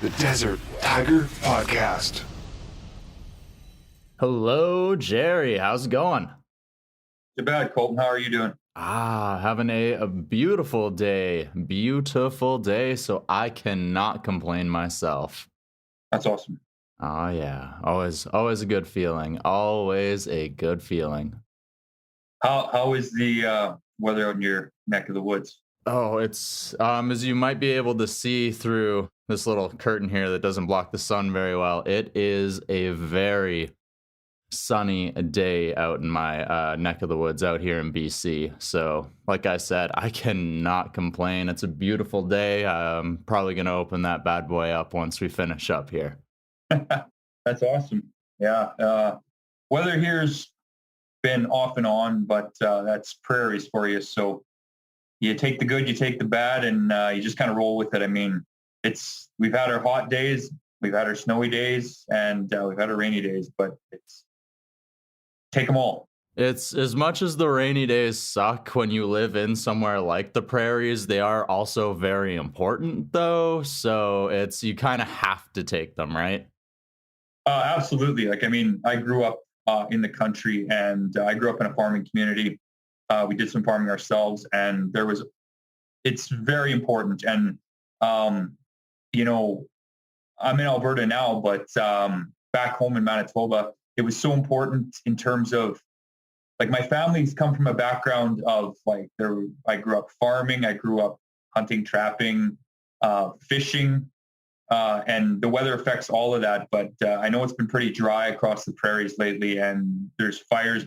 The Desert Tiger Podcast. Hello, Jerry. How's it going? Too bad, Colton. How are you doing? Having a beautiful day. Beautiful day, so I cannot complain myself. That's awesome. Oh yeah. Always a good feeling. Always a good feeling. How is the weather on your neck of the woods? Oh, it's as you might be able to see through this little curtain here that doesn't block the sun very well. It is a very sunny day out in my neck of the woods out here in BC. So, like I said, I cannot complain. It's a beautiful day. I'm probably going to open that bad boy up once we finish up here. That's awesome. Yeah. Weather here's been off and on, but that's prairies for you. So you take the good, you take the bad, and you just kind of roll with it. I mean, we've had our hot days, we've had our snowy days, and we've had our rainy days, but it's take them all. It's as much as the rainy days suck when you live in somewhere like the prairies, they are also very important though. So you kind of have to take them, right? Absolutely. Like, I mean, I grew up in the country, and I grew up in a farming community. We did some farming ourselves, and it's very important. And, I'm in Alberta now, but back home in Manitoba, it was so important in terms of, like, my family's come from a background of I grew up farming, I grew up hunting, trapping, fishing, and the weather affects all of that. But I know it's been pretty dry across the prairies lately, and there's fires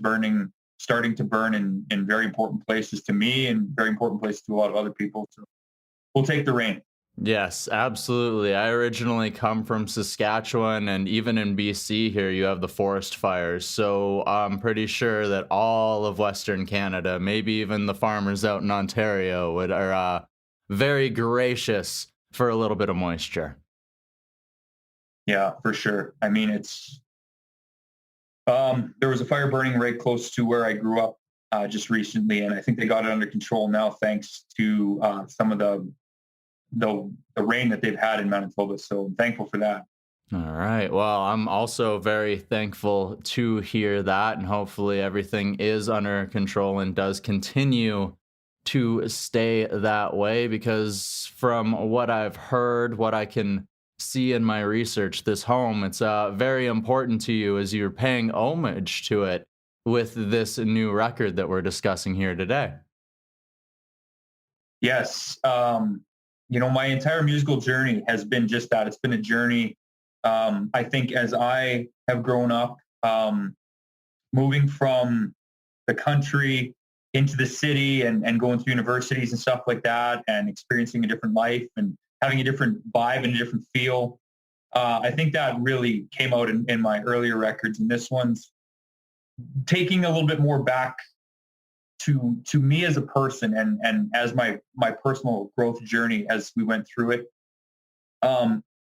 starting to burn in very important places to me and very important places to a lot of other people. So we'll take the rain. Yes, absolutely. I originally come from Saskatchewan, and even in BC here, you have the forest fires. So I'm pretty sure that all of Western Canada, maybe even the farmers out in Ontario, are very gracious for a little bit of moisture. Yeah, for sure. I mean, there was a fire burning right close to where I grew up just recently, and I think they got it under control now thanks to some of the rain that they've had in Manitoba. So I'm thankful for that. All right. Well, I'm also very thankful to hear that, and hopefully everything is under control and does continue to stay that way, because from what I've heard, what I can see in my research, this home, it's very important to you as you're paying homage to it with this new record that we're discussing here today. Yes. My entire musical journey has been just that. It's been a journey. I think as I have grown up, moving from the country into the city and going through universities and stuff like that, and experiencing a different life and having a different vibe and a different feel. I think that really came out in my earlier records, and this one's taking a little bit more back to me as a person and as my personal growth journey as we went through it.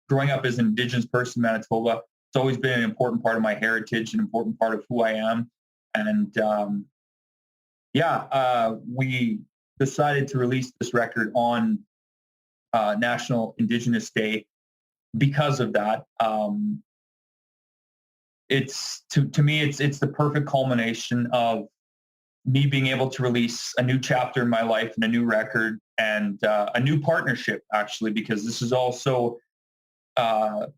Growing up as an Indigenous person in Manitoba, it's always been an important part of my heritage, an important part of who I am. And we decided to release this record on National Indigenous Day because of that. It's to me, it's the perfect culmination of me being able to release a new chapter in my life and a new record and a new partnership, actually, because this is also the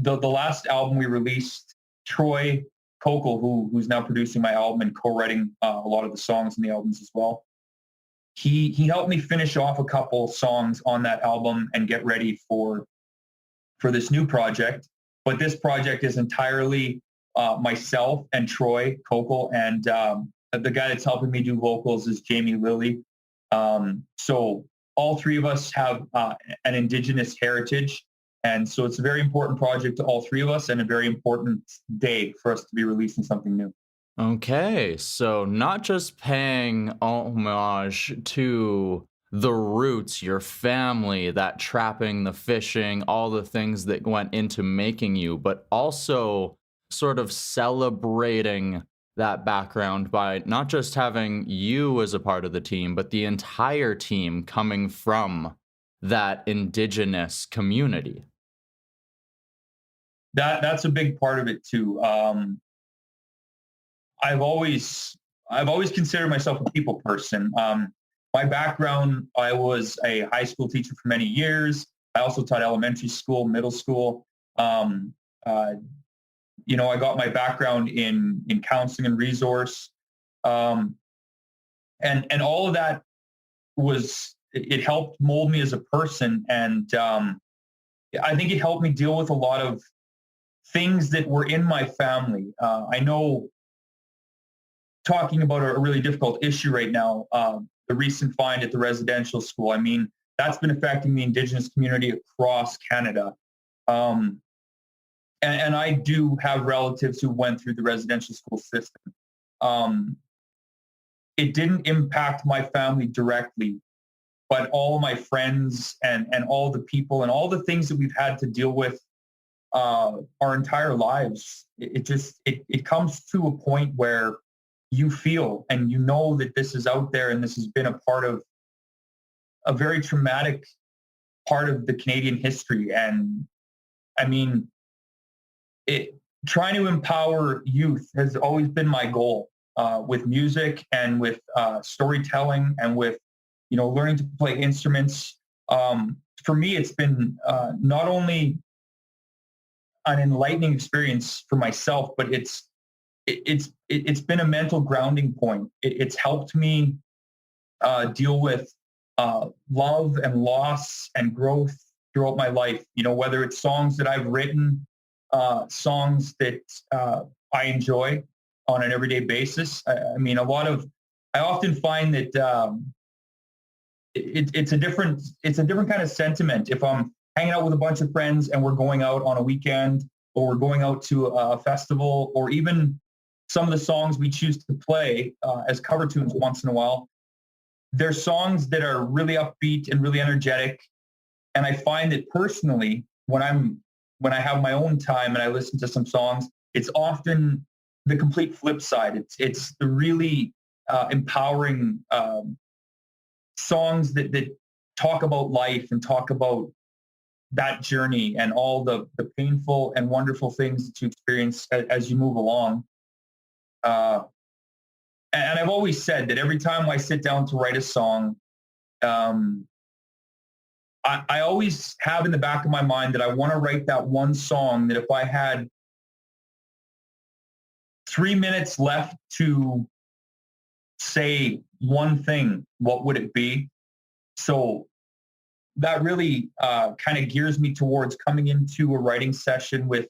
last album we released. Troy Kokel, who's now producing my album and co-writing a lot of the songs in the albums as well. He helped me finish off a couple songs on that album and get ready for this new project. But this project is entirely myself and Troy Kokel, and the guy that's helping me do vocals is Jamie Lilly. So all three of us have an Indigenous heritage. And so it's a very important project to all three of us, and a very important day for us to be releasing something new. Okay, so not just paying homage to the roots, your family, that trapping, the fishing, all the things that went into making you, but also sort of celebrating that background by not just having you as a part of the team, but the entire team coming from that Indigenous community. that's a big part of it too. I've always considered myself a people person. My background, I was a high school teacher for many years. I also taught elementary school, middle school. Um, uh, I got my background in counseling and resource, um, and all of that it helped mold me as a person, and I think it helped me deal with a lot of things that were in my family. I know, talking about a really difficult issue right now, the recent find at the residential school. I mean, that's been affecting the Indigenous community across Canada. Um, and I do have relatives who went through the residential school system. Um, it didn't impact my family directly, but all my friends and all the people and all the things that we've had to deal with our entire lives, it comes to a point where you feel and you know that this is out there and this has been a part of a very traumatic part of the Canadian history. And I mean, trying to empower youth has always been my goal, with music and with storytelling and with, learning to play instruments. For me, it's been not only an enlightening experience for myself, but it's been a mental grounding point. It's helped me deal with love and loss and growth throughout my life. Whether it's songs that I've written, songs that I enjoy on an everyday basis. I mean, I often find that it's a different kind of sentiment if I'm hanging out with a bunch of friends and we're going out on a weekend, or we're going out to a festival, or even some of the songs we choose to play as cover tunes once in a while. They're songs that are really upbeat and really energetic. And I find that personally, when I have my own time and I listen to some songs, it's often the complete flip side. It's the really empowering songs that talk about life and talk about that journey and all the painful and wonderful things that you experience as you move along. And I've always said that every time I sit down to write a song, I always have in the back of my mind that I want to write that one song that if I had 3 minutes left to say one thing, what would it be? So that really kind of gears me towards coming into a writing session with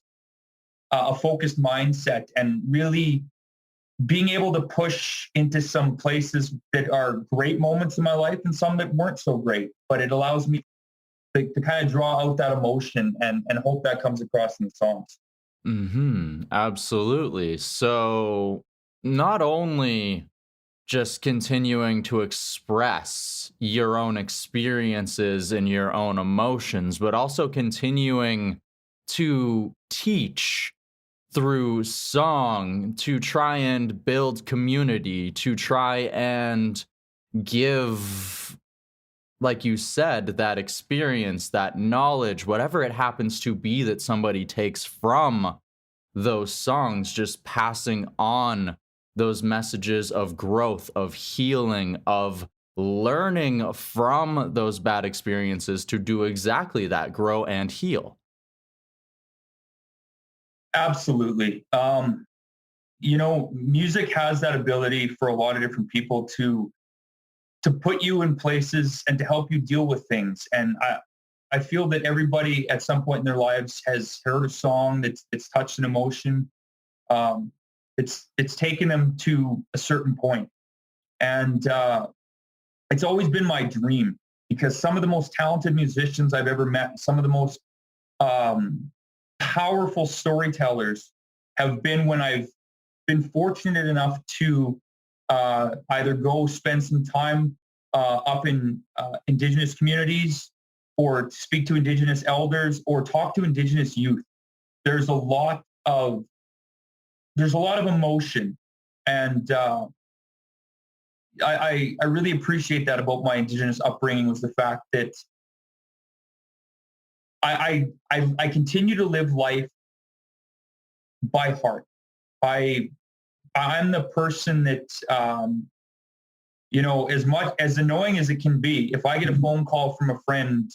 a focused mindset and really being able to push into some places that are great moments in my life and some that weren't so great. But it allows me to kind of draw out that emotion and hope that comes across in the songs. Absolutely. So not only just continuing to express your own experiences and your own emotions, but also continuing to teach through song, to try and build community, to try and give, like you said, that experience, that knowledge, whatever it happens to be that somebody takes from those songs, just passing on those messages of growth, of healing, of learning from those bad experiences to do exactly that, grow and heal. Absolutely. Music has that ability for a lot of different people to put you in places and to help you deal with things. And I feel that everybody at some point in their lives has heard a song that's touched an emotion. It's taken them to a certain point. And it's always been my dream, because some of the most talented musicians I've ever met, some of the most powerful storytellers have been when I've been fortunate enough to either go spend some time up in Indigenous communities, or speak to Indigenous elders, or talk to Indigenous youth. There's a lot of emotion, and I really appreciate that about my Indigenous upbringing, was the fact that I continue to live life by heart. I I'm the person that as much as annoying as it can be, if I get a phone call from a friend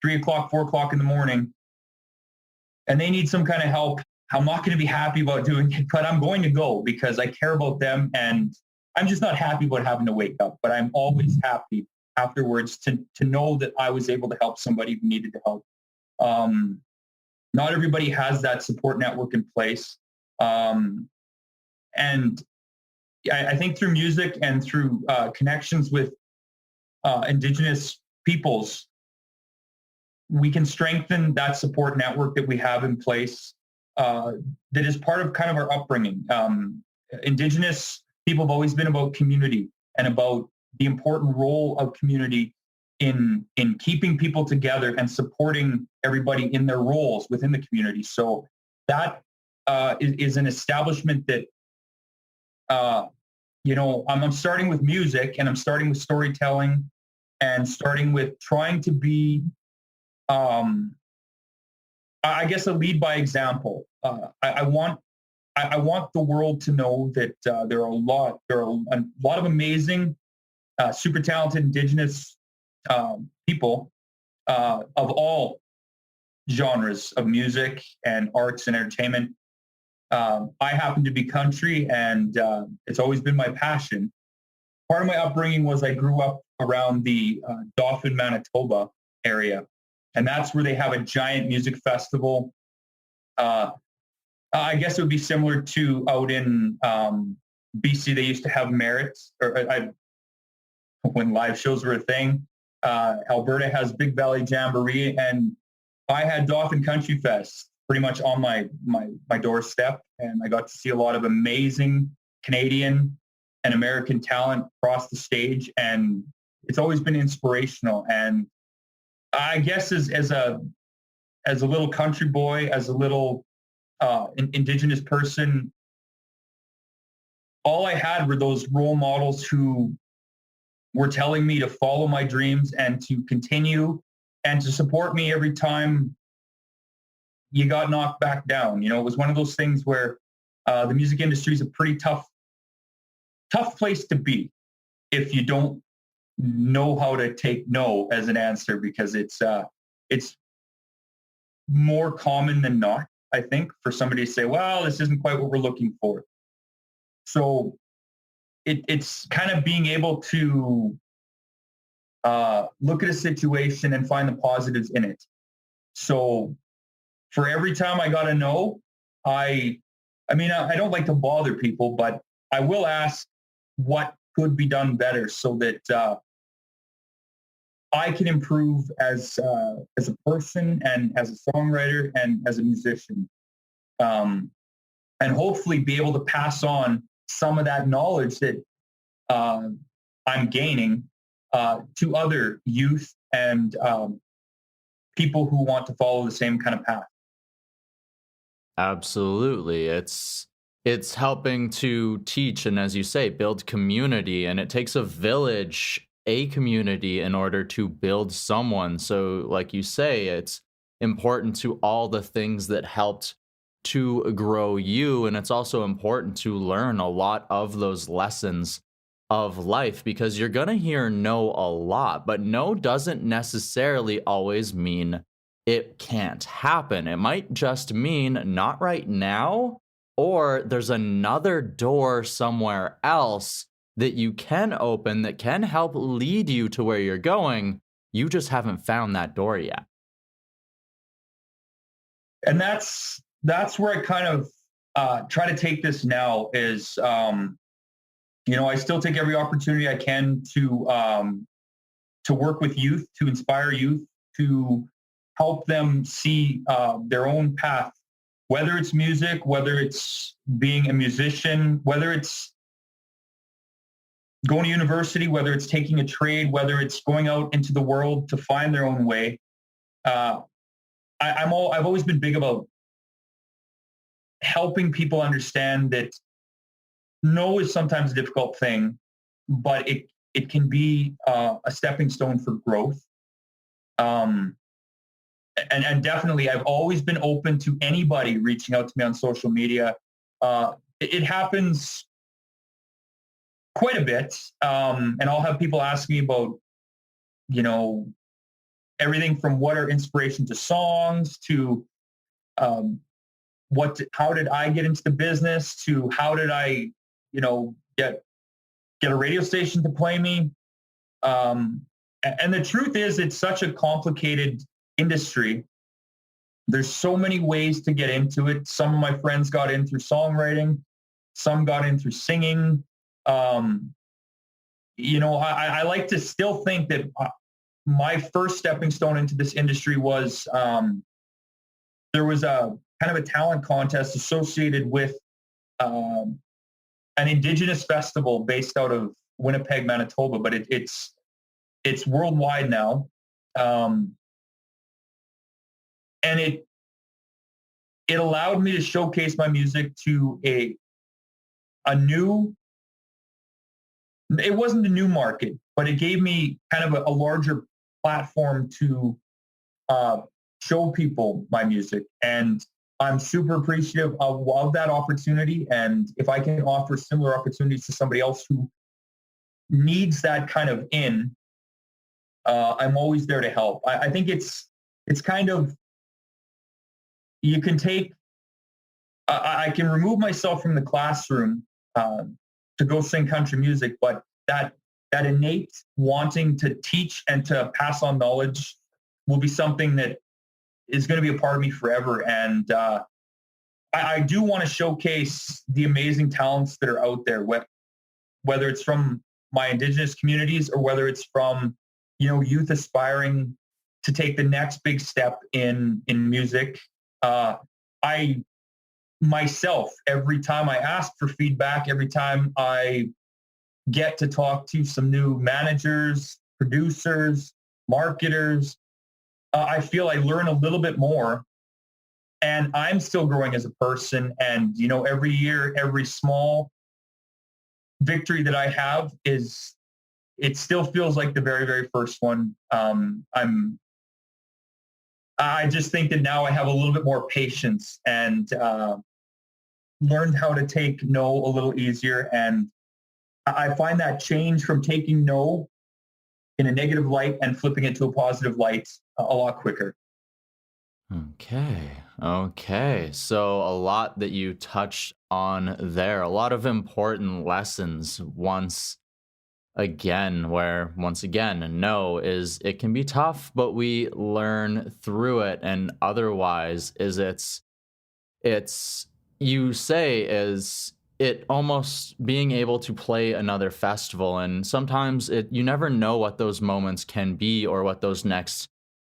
3 o'clock, 4 o'clock in the morning, and they need some kind of help, I'm not going to be happy about doing it, but I'm going to go because I care about them, and I'm just not happy about having to wake up. But I'm always happy afterwards to know that I was able to help somebody who needed the help. Not everybody has that support network in place, and I think through music and through connections with Indigenous peoples, we can strengthen that support network that we have in place that is part of kind of our upbringing. Indigenous people have always been about community and about the important role of community in keeping people together and supporting everybody in their roles within the community. So that is an establishment that, I'm starting with music, and I'm starting with storytelling, and starting with trying to be, I guess, a lead by example. I want the world to know that there are a lot of amazing, super talented Indigenous people of all genres of music and arts and entertainment. I happen to be country, and it's always been my passion. Part of my upbringing was I grew up around the Dauphin, Manitoba area, and that's where they have a giant music festival. I guess it would be similar to out in BC. They used to have merits, when live shows were a thing. Alberta has Big Valley Jamboree, and I had Dauphin Country Fest pretty much on my doorstep, and I got to see a lot of amazing Canadian and American talent across the stage, and it's always been inspirational. And I guess as a little country boy, as a little Indigenous person, all I had were those role models who were telling me to follow my dreams and to continue and to support me every time you got knocked back down. It was one of those things where the music industry is a pretty tough place to be if you don't know how to take no as an answer, because it's more common than not, I think, for somebody to say, well, this isn't quite what we're looking for. So it's kind of being able to look at a situation and find the positives in it. So for every time I got a no, I don't like to bother people, but I will ask what could be done better so that I can improve as a person and as a songwriter and as a musician, and hopefully be able to pass on some of that knowledge that I'm gaining to other youth and people who want to follow the same kind of path. Absolutely. It's helping to teach and, as you say, build community, and it takes a community in order to build someone. So like you say, it's important to all the things that helped to grow you, and it's also important to learn a lot of those lessons of life, because you're going to hear no a lot, but no doesn't necessarily always mean it can't happen. It might just mean not right now, or there's another door somewhere else that you can open that can help lead you to where you're going. You just haven't found that door yet. And that's where I kind of try to take this now is, I still take every opportunity I can to work with youth, to inspire youth, to help them see their own path, whether it's music, whether it's being a musician, whether it's going to university, whether it's taking a trade, whether it's going out into the world to find their own way. I've always been big about helping people understand that no is sometimes a difficult thing, but it can be a stepping stone for growth. and definitely, I've always been open to anybody reaching out to me on social media. It happens quite a bit, and I'll have people ask me about, you know, everything from what are inspiration to songs to how did I get into the business to how did I, get a radio station to play me. And the truth is, it's such a complicated industry. There's so many ways to get into it. Some of my friends got in through songwriting, some got in through singing. I like to still think that my first stepping stone into this industry was there was a kind of a talent contest associated with an Indigenous festival based out of Winnipeg, Manitoba, but it's worldwide now. And it allowed me to showcase my music to it wasn't a new market, but it gave me kind of a larger platform to show people my music. And I'm super appreciative of that opportunity. And if I can offer similar opportunities to somebody else who needs that kind of I'm always there to help. I think it's kind of, you can take, I can remove myself from the classroom to go sing country music, but that innate wanting to teach and to pass on knowledge will be something that is going to be a part of me forever. And I do want to showcase the amazing talents that are out there, whether it's from my Indigenous communities or whether it's from, youth aspiring to take the next big step in music. I myself, every time I ask for feedback, every time I get to talk to some new managers, producers, marketers, I feel I learn a little bit more, and I'm still growing as a person. And, every year, every small victory that I have it still feels like the very, very first one. I just think that now I have a little bit more patience and learned how to take no a little easier. And I find that change from taking no in a negative light and flipping it to a positive light a lot quicker. Okay. So a lot that you touched on there, a lot of important lessons once again, no is it can be tough, but we learn through it. And otherwise it's you say is it almost being able to play another festival. And sometimes you never know what those moments can be or what those next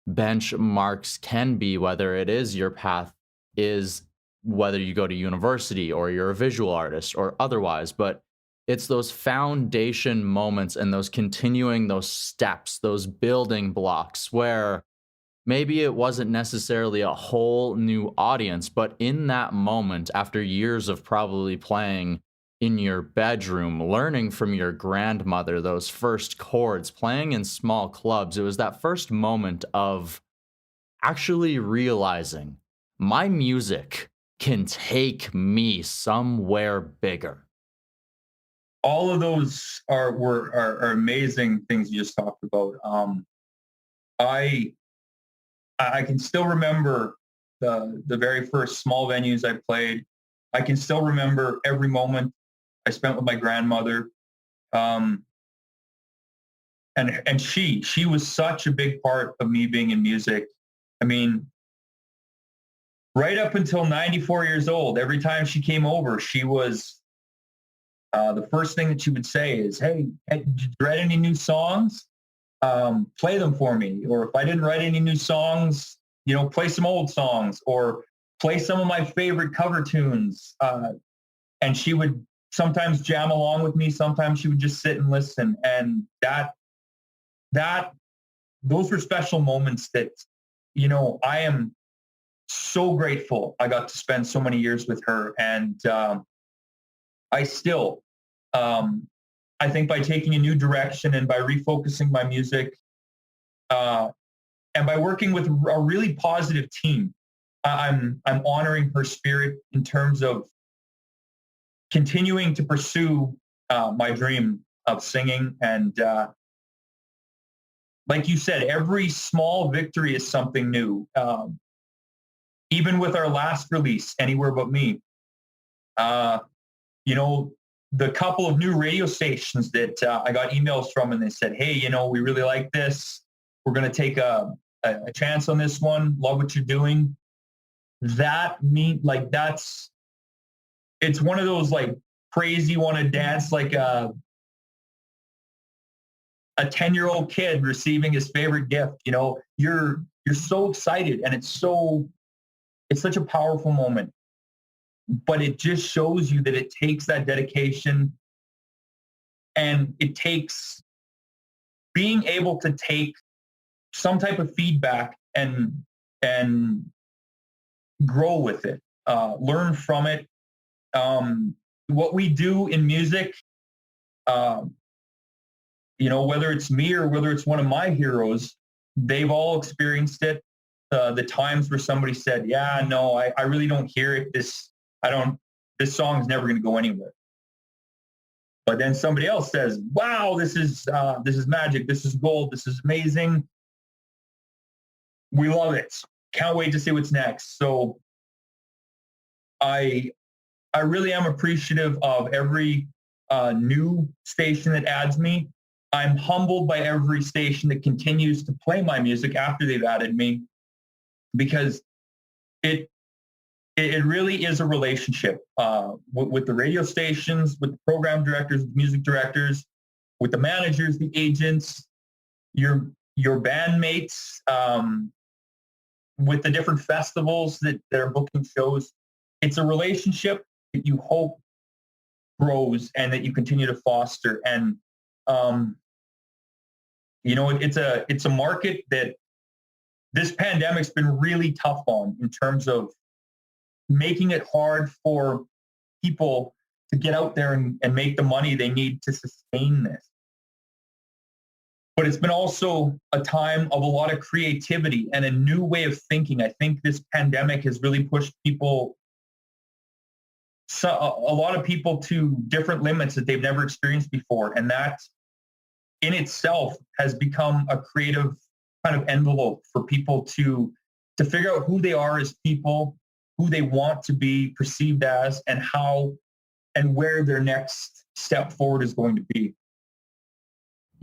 benchmarks can be, whether it is your path is whether you go to university or you're a visual artist or otherwise. But it's those foundation moments and those continuing those steps, those building blocks where maybe it wasn't necessarily a whole new audience, but in that moment, after years of probably playing in your bedroom, learning from your grandmother those first chords, playing in small clubs, it was that first moment of actually realizing my music can take me somewhere bigger. All of those are amazing things you just talked about. I can still remember the very first small venues I played. I can still remember every moment I spent with my grandmother. And she was such a big part of me being in music. I mean, right up until 94 years old, every time she came over, she was the first thing that she would say is, hey, did you write any new songs? Play them for me. Or if I didn't write any new songs, play some old songs or play some of my favorite cover tunes. And she would sometimes jam along with me. Sometimes she would just sit and listen. And those were special moments that, I am so grateful I got to spend so many years with her. And I still, I think by taking a new direction and by refocusing my music, And by working with a really positive team, I'm honoring her spirit in terms of continuing to pursue my dream of singing. And like you said, every small victory is something new. Even with our last release, Anywhere But Me, you know, the couple of new radio stations that I got emails from, and they said, hey, you know, we really like this. We're going to take a chance on this one. Love what you're doing. It's one of those like crazy, want to dance like a 10-year-old kid receiving his favorite gift. You know, you're so excited, and it's such a powerful moment. But it just shows you that it takes that dedication, and it takes being able to take some type of feedback and grow with it, learn from it. What we do in music, you know, whether it's me or whether it's one of my heroes, they've all experienced it. The times where somebody said, yeah, no, I really don't hear it. This song's never going to go anywhere. But then somebody else says, wow, this is magic. This is gold. This is amazing. We love it. Can't wait to see what's next. So I really am appreciative of every new station that adds me. I'm humbled by every station that continues to play my music after they've added me, because it really is a relationship with the radio stations, with the program directors, music directors, with the managers, the agents, your bandmates, with the different festivals that are booking shows. It's a relationship that you hope grows and that you continue to foster. And you know, it's a market that this pandemic's been really tough on, in terms of making it hard for people to get out there and make the money they need to sustain this. But it's been also a time of a lot of creativity and a new way of thinking. I think this pandemic has really pushed a lot of people to different limits that they've never experienced before. And that in itself has become a creative kind of envelope for people to figure out who they are as people, who they want to be perceived as, and how and where their next step forward is going to be.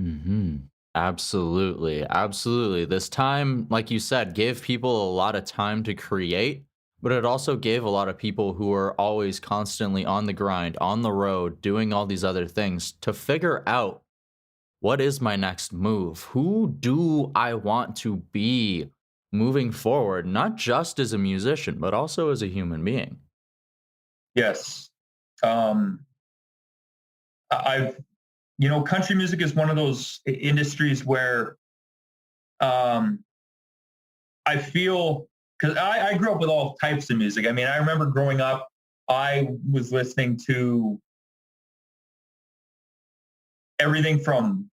Mm-hmm. Absolutely. Absolutely. This time, like you said, gave people a lot of time to create, but it also gave a lot of people who are always constantly on the grind, on the road, doing all these other things to figure out, what is my next move? Who do I want to be moving forward, not just as a musician, but also as a human being? Yes. Country music is one of those industries where I feel, because I grew up with all types of music. I mean, I remember growing up, I was listening to everything from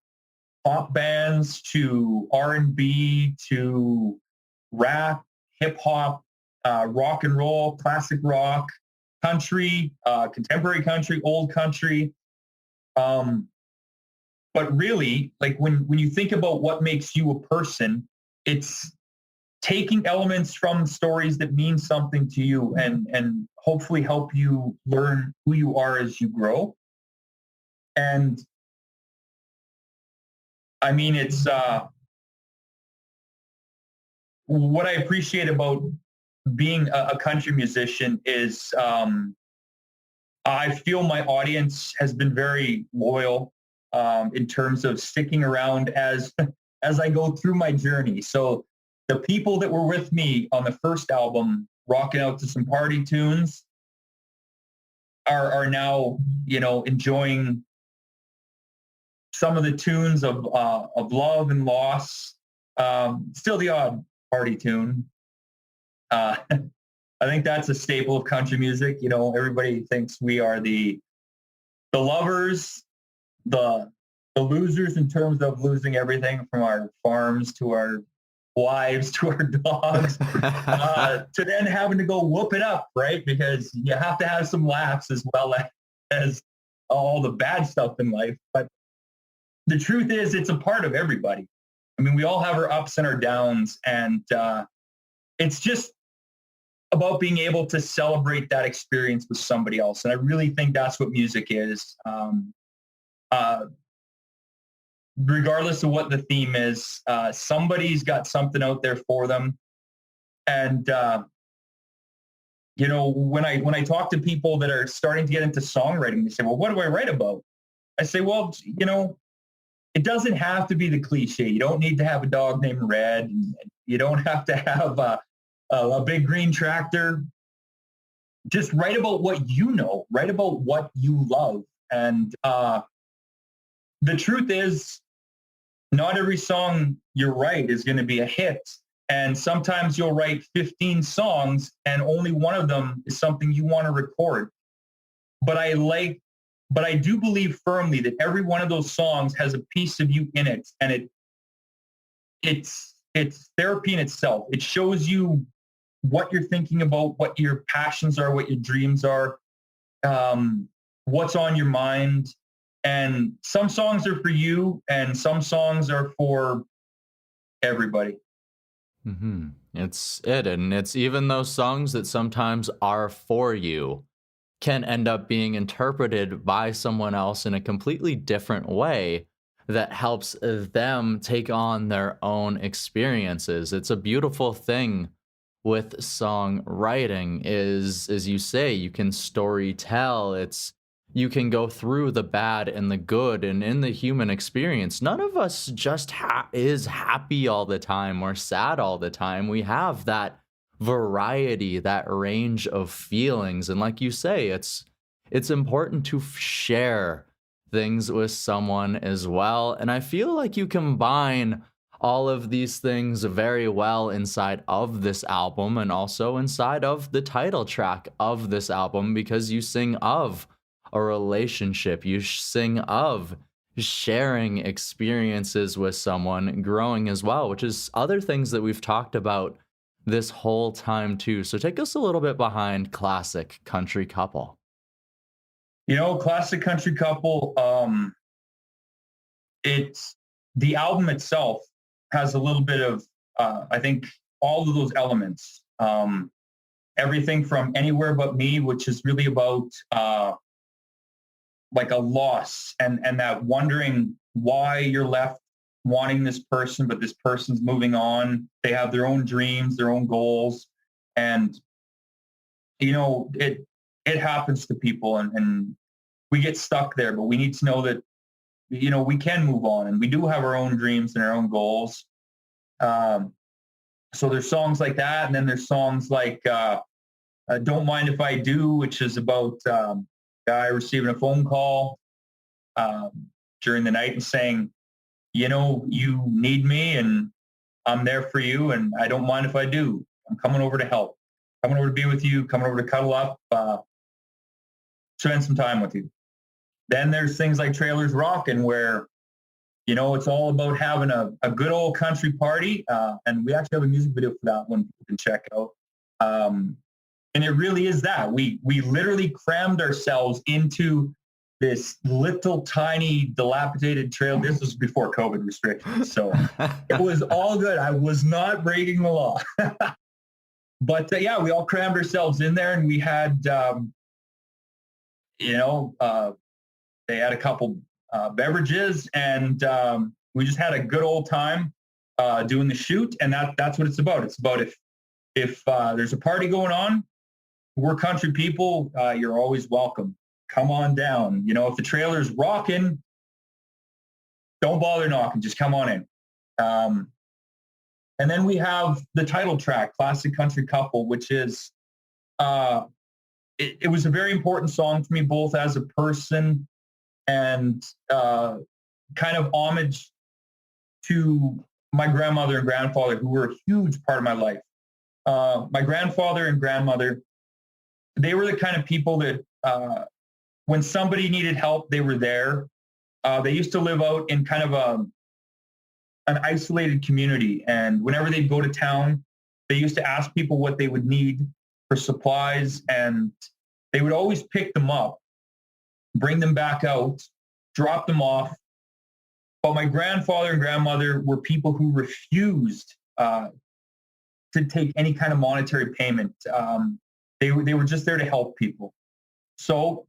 pop bands to R&B to rap, hip hop, rock and roll, classic rock, country, contemporary country, old country. But really, like when you think about what makes you a person, it's taking elements from stories that mean something to you and hopefully help you learn who you are as you grow. And I mean, it's what I appreciate about being a country musician is I feel my audience has been very loyal in terms of sticking around as I go through my journey. So the people that were with me on the first album, rocking out to some party tunes, are now, enjoying some of the tunes of love and loss. Still the odd party tune. I think that's a staple of country music. You know, everybody thinks we are the lovers, the losers in terms of losing everything from our farms to our wives, to our dogs, to then having to go whoop it up, right? Because you have to have some laughs as well as all the bad stuff in life. But the truth is, it's a part of everybody. I mean, we all have our ups and our downs, and it's just about being able to celebrate that experience with somebody else. And I really think that's what music is. Regardless of what the theme is, somebody's got something out there for them. And, when I talk to people that are starting to get into songwriting, they say, well, what do I write about? I say, well, it doesn't have to be the cliche. You don't need to have a dog named Red. And you don't have to have a big green tractor. Just write about what you know. Write about what you love. And the truth is, not every song you write is going to be a hit. And sometimes you'll write 15 songs and only one of them is something you want to record. But I do believe firmly that every one of those songs has a piece of you in it. And it's therapy in itself. It shows you what you're thinking about, what your passions are, what your dreams are, what's on your mind. And some songs are for you and some songs are for everybody. Mm-hmm. And it's even those songs that sometimes are for you can end up being interpreted by someone else in a completely different way that helps them take on their own experiences. It's a beautiful thing with songwriting is, as you say, you can story tell. You can go through the bad and the good, and in the human experience, none of us just is happy all the time or sad all the time. We have that variety, that range of feelings, and like you say, it's important to share things with someone as well. And I feel like you combine all of these things very well inside of this album and also inside of the title track of this album, because you sing of a relationship, you sing of sharing experiences with someone, growing as well, which is other things that we've talked about this whole time too. So take us a little bit behind Classic Country Couple. Classic Country Couple, it's the album itself has a little bit of, I think, all of those elements. Everything from Anywhere But Me, which is really about like a loss and that wondering why you're left wanting this person, but this person's moving on. They have their own dreams, their own goals. And, it happens to people and we get stuck there, but we need to know that, we can move on and we do have our own dreams and our own goals. So there's songs like that. And then there's songs like Don't Mind If I Do, which is about guy receiving a phone call during the night and saying, you need me and I'm there for you and I don't mind if I do. I'm coming over to help, coming over to be with you, coming over to cuddle up, spend some time with you. Then there's things like Trailers Rockin', where, it's all about having a good old country party. And we actually have a music video for that one you can check out. And it really is that. We literally crammed ourselves into this little tiny dilapidated trail. This was before COVID restrictions, so it was all good. I was not breaking the law. But we all crammed ourselves in there, and we had, they had a couple beverages, and we just had a good old time doing the shoot. And that's what it's about. It's about if there's a party going on, we're country people, you're always welcome. Come on down. If the trailer's rocking, don't bother knocking. Just come on in. And then we have the title track, Classic Country Couple, which is, it was a very important song for me, both as a person and kind of homage to my grandmother and grandfather, who were a huge part of my life. My grandfather and grandmother, they were the kind of people that when somebody needed help, they were there. They used to live out in kind of an isolated community. And whenever they'd go to town, they used to ask people what they would need for supplies, and they would always pick them up, bring them back out, drop them off. But my grandfather and grandmother were people who refused to take any kind of monetary payment. They were just there to help people. So,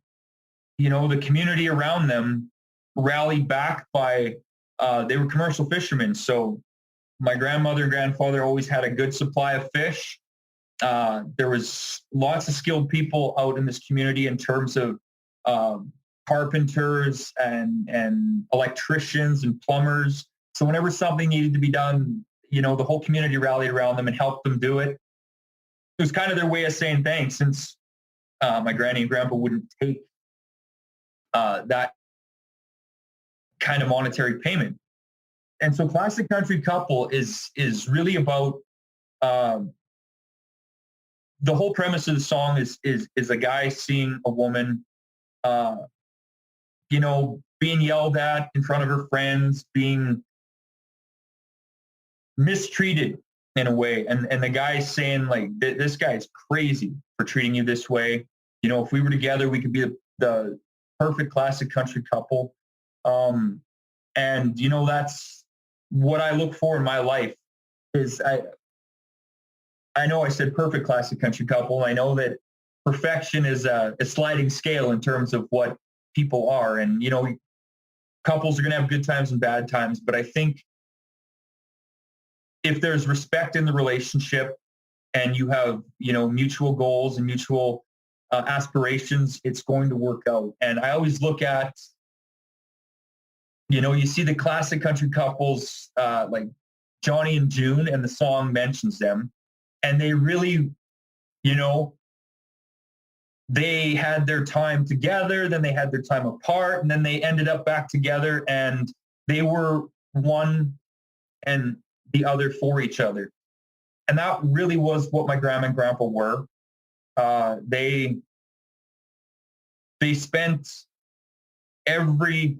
the community around them rallied back by, they were commercial fishermen. So my grandmother and grandfather always had a good supply of fish. There was lots of skilled people out in this community in terms of carpenters and electricians and plumbers. So whenever something needed to be done, the whole community rallied around them and helped them do it. It was kind of their way of saying thanks, since my granny and grandpa wouldn't take that kind of monetary payment. And so Classic Country Couple is really about, the whole premise of the song is a guy seeing a woman, being yelled at in front of her friends, being mistreated in a way. And the guy's saying, like, this guy's crazy for treating you this way. If we were together, we could be the perfect classic country couple. And that's what I look for in my life. Is I know I said perfect classic country couple. I know that perfection is a sliding scale in terms of what people are. And, couples are going to have good times and bad times. But I think if there's respect in the relationship and you have, mutual goals and mutual aspirations, it's going to work out. And I always look at, you see the classic country couples like Johnny and June, and the song mentions them. And they really, they had their time together, then they had their time apart, and then they ended up back together, and they were one and the other for each other. And that really was what my grandma and grandpa were. They spent every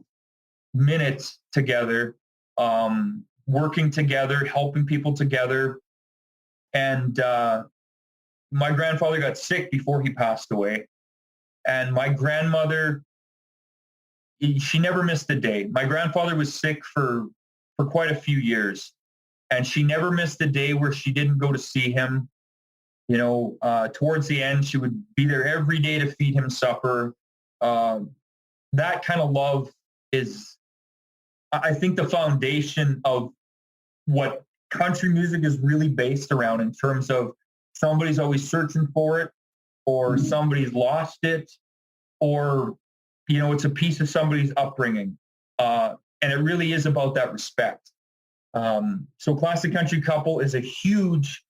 minute together, working together, helping people together. And my grandfather got sick before he passed away. And my grandmother, she never missed a day. My grandfather was sick for quite a few years, and she never missed a day where she didn't go to see him. Towards the end, she would be there every day to feed him supper. That kind of love is, I think, the foundation of what country music is really based around, in terms of somebody's always searching for it, or somebody's lost it, or, it's a piece of somebody's upbringing. And it really is about that respect. So Classic Country Couple is a huge,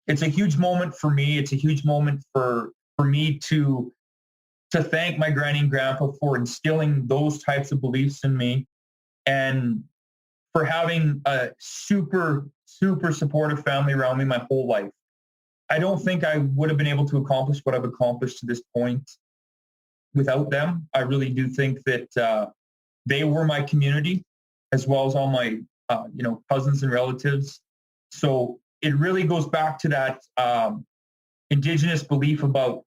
it's a huge moment for me. It's a huge moment for me to thank my granny and grandpa for instilling those types of beliefs in me, and for having a super, super supportive family around me my whole life. I don't think I would have been able to accomplish what I've accomplished to this point without them. I really do think that they were my community, as well as all my, cousins and relatives. So it really goes back to that Indigenous belief about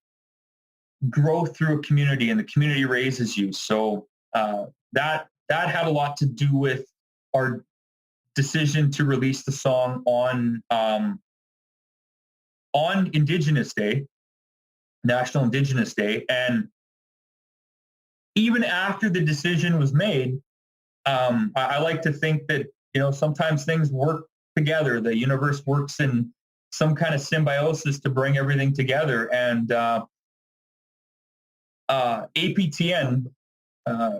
growth through a community, and the community raises you. So that had a lot to do with our decision to release the song on Indigenous Day, National Indigenous Day. And even after the decision was made, I like to think that, sometimes things work together. The universe works in some kind of symbiosis to bring everything together. And APTN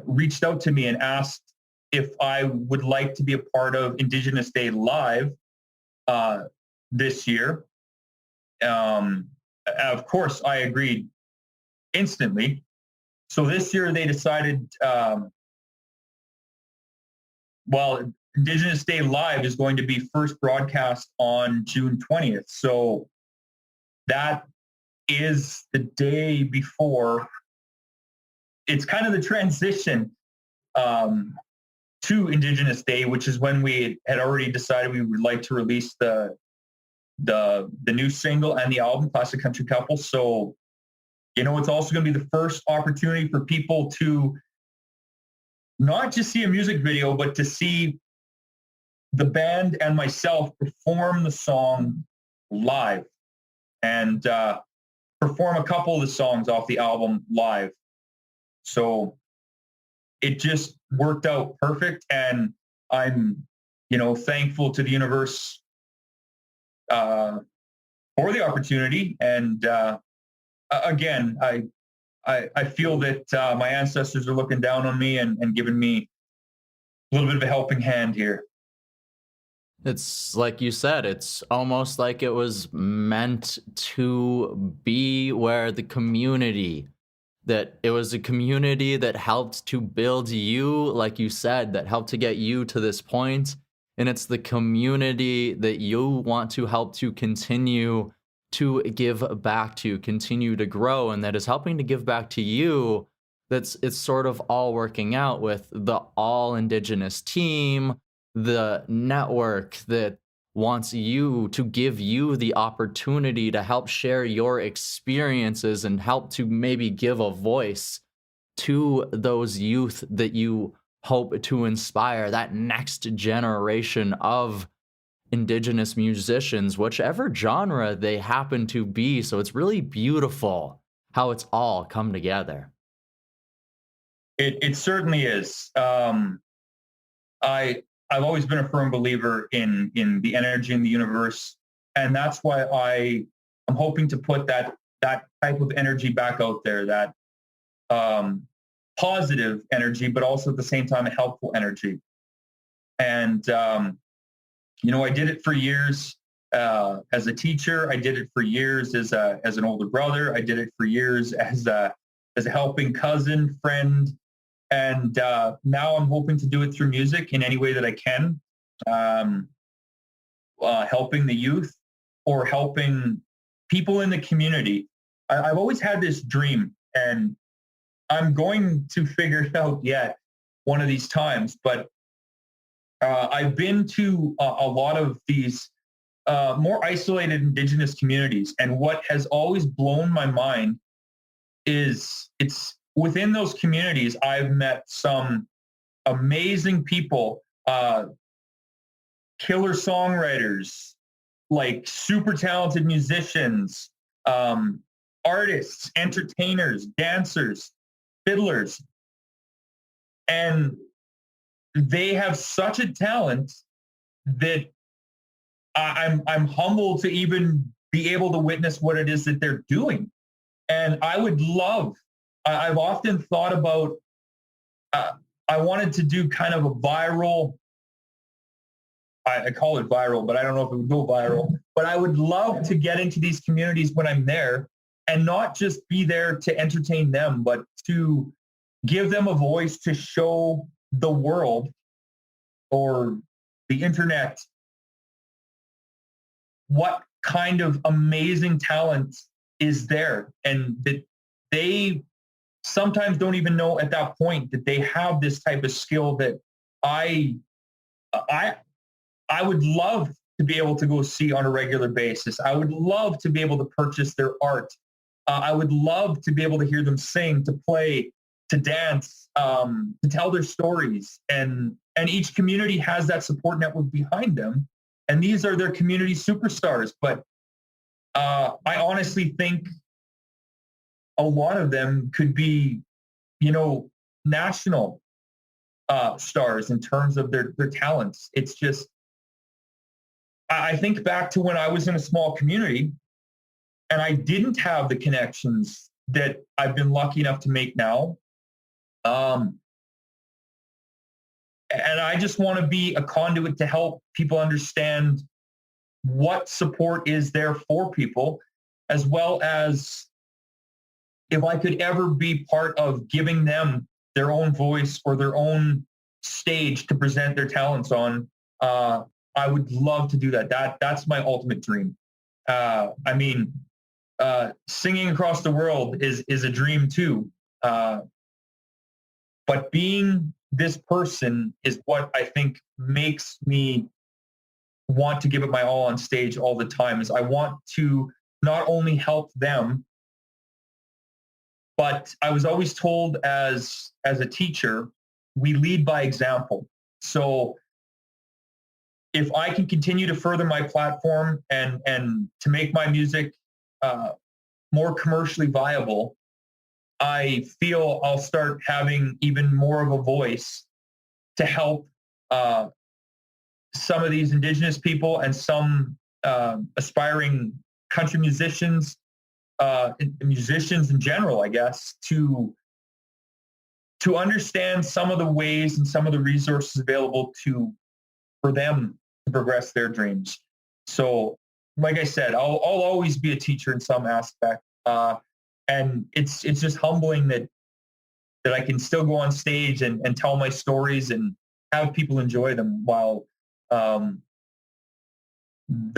reached out to me and asked if I would like to be a part of Indigenous Day Live this year. Of course, I agreed instantly. So this year they decided, Indigenous Day Live is going to be first broadcast on June 20th. So that is the day before. It's kind of the transition to Indigenous Day, which is when we had already decided we would like to release the new single and the album, Classic Country Couple. So, it's also going to be the first opportunity for people to not just see a music video, but to see the band and myself perform the song live and perform a couple of the songs off the album live. So it just worked out perfect, and I'm, thankful to the universe for the opportunity. And again, I feel that my ancestors are looking down on me and giving me a little bit of a helping hand here. It's like you said, it's almost like it was meant to be, where it was a community that helped to build you, like you said, that helped to get you to this point. And it's the community that you want to help to continue to give back to, continue to grow, and that is helping to give back to you. It's sort of all working out with the all Indigenous team, the network that wants you to give you the opportunity to help share your experiences and help to maybe give a voice to those youth that you hope to inspire, that next generation of Indigenous musicians, whichever genre they happen to be. So it's really beautiful how it's all come together. It certainly is. I've always been a firm believer in the energy in the universe, and that's why I'm hoping to put that type of energy back out there, that positive energy, but also at the same time a helpful energy. And I did it for years as a teacher. I did it for years as an older brother. I did it for years as a helping cousin, friend. And now I'm hoping to do it through music in any way that I can, helping the youth or helping people in the community. I've always had this dream, and I'm going to figure it out yet one of these times. But I've been to a lot of these more isolated Indigenous communities, and what has always blown my mind is it's within those communities, I've met some amazing people, killer songwriters, like super talented musicians, artists, entertainers, dancers, fiddlers. And they have such a talent that I'm humbled to even be able to witness what it is that they're doing. And I've often thought about, I wanted to do kind of a viral, I call it viral, but I don't know if it would go viral, but I would love to get into these communities when I'm there and not just be there to entertain them, but to give them a voice to show the world or the internet what kind of amazing talent is there, and that they sometimes don't even know at that point that they have this type of skill that I would love to be able to go see on a regular basis. I would love to be able to purchase their art. I would love to be able to hear them sing, to play, to dance, to tell their stories. And each community has that support network behind them. And these are their community superstars. But I honestly think a lot of them could be, national stars in terms of their talents. It's just, I think back to when I was in a small community and I didn't have the connections that I've been lucky enough to make now. And I just want to be a conduit to help people understand what support is there for people, as well as if I could ever be part of giving them their own voice or their own stage to present their talents on. I would love to do that. That's my ultimate dream. Singing across the world is a dream too. But being this person is what I think makes me want to give it my all on stage all the time. Is I want to not only help them, but I was always told as a teacher, we lead by example. So if I can continue to further my platform and to make my music more commercially viable, I feel I'll start having even more of a voice to help some of these Indigenous people and some aspiring country musicians, musicians in general, I guess, to understand some of the ways and some of the resources available for them to progress their dreams. So, like I said, I'll always be a teacher in some aspect, and it's just humbling that I can still go on stage and tell my stories and have people enjoy them while the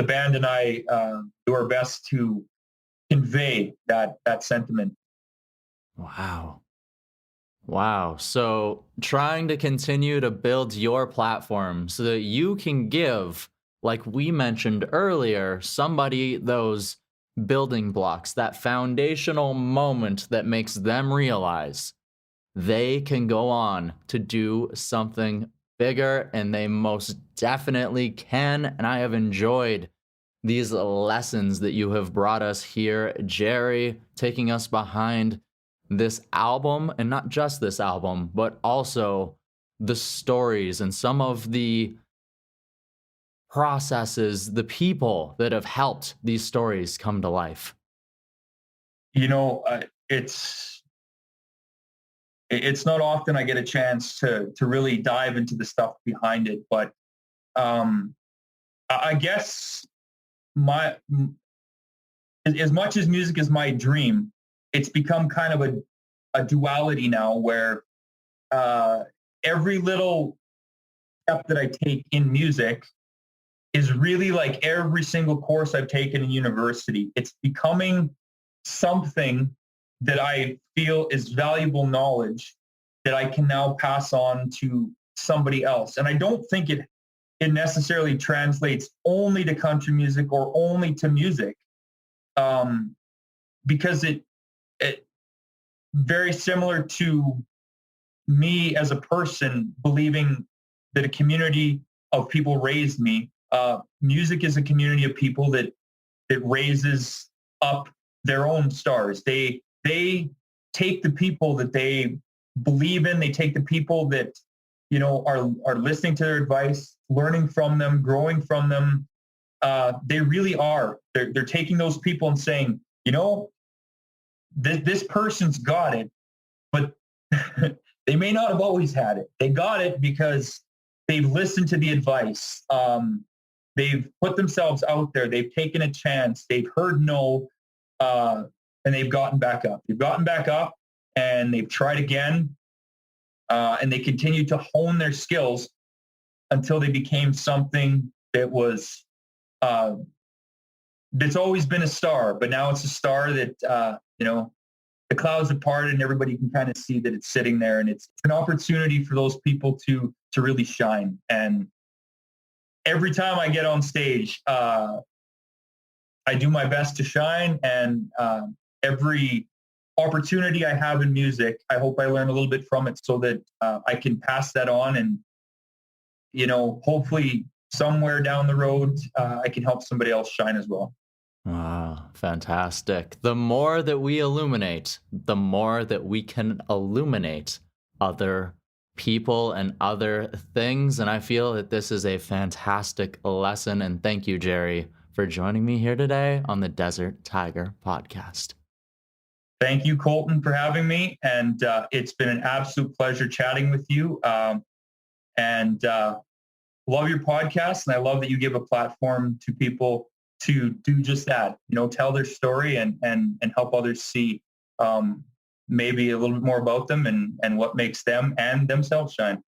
band and I do our best to convey that sentiment. Wow. So trying to continue to build your platform so that you can give, like we mentioned earlier, somebody those building blocks, that foundational moment that makes them realize they can go on to do something bigger, and they most definitely can. And I have enjoyed these lessons that you have brought us here, Jerry, taking us behind this album, and not just this album, but also the stories and some of the processes, the people that have helped these stories come to life. You know, it's not often I get a chance to really dive into the stuff behind it, but I guess as much as music is my dream, it's become kind of a duality now where every little step that I take in music is really like every single course I've taken in university. It's becoming something that I feel is valuable knowledge that I can now pass on to somebody else. And I don't think it necessarily translates only to country music or only to music, because it very similar to me as a person believing that a community of people raised me. Music is a community of people that raises up their own stars. They take the people that they believe in. They take the people that, you know, are listening to their advice, learning from them, growing from them. They really are. They're taking those people and saying, you know, this person's got it, but they may not have always had it. They got it because they've listened to the advice. They've put themselves out there. They've taken a chance. They've heard no, and they've gotten back up. They've gotten back up and they've tried again, and they continue to hone their skills until they became something that was that's always been a star, but now it's a star that you know, the clouds have parted and everybody can kind of see that it's sitting there, and it's an opportunity for those people to really shine. And every time I get on stage, I do my best to shine, and every opportunity I have in music, I hope I learn a little bit from it so that I can pass that on, and, you know, hopefully somewhere down the road, I can help somebody else shine as well. Wow, fantastic. The more that we illuminate, the more that we can illuminate other people and other things. And I feel that this is a fantastic lesson. And thank you, Jerry, for joining me here today on the Desert Tiger podcast. Thank you, Colton, for having me. And it's been an absolute pleasure chatting with you. And love your podcast. And I love that you give a platform to people to do just that, you know, tell their story and help others see maybe a little bit more about them and what makes them and themselves shine.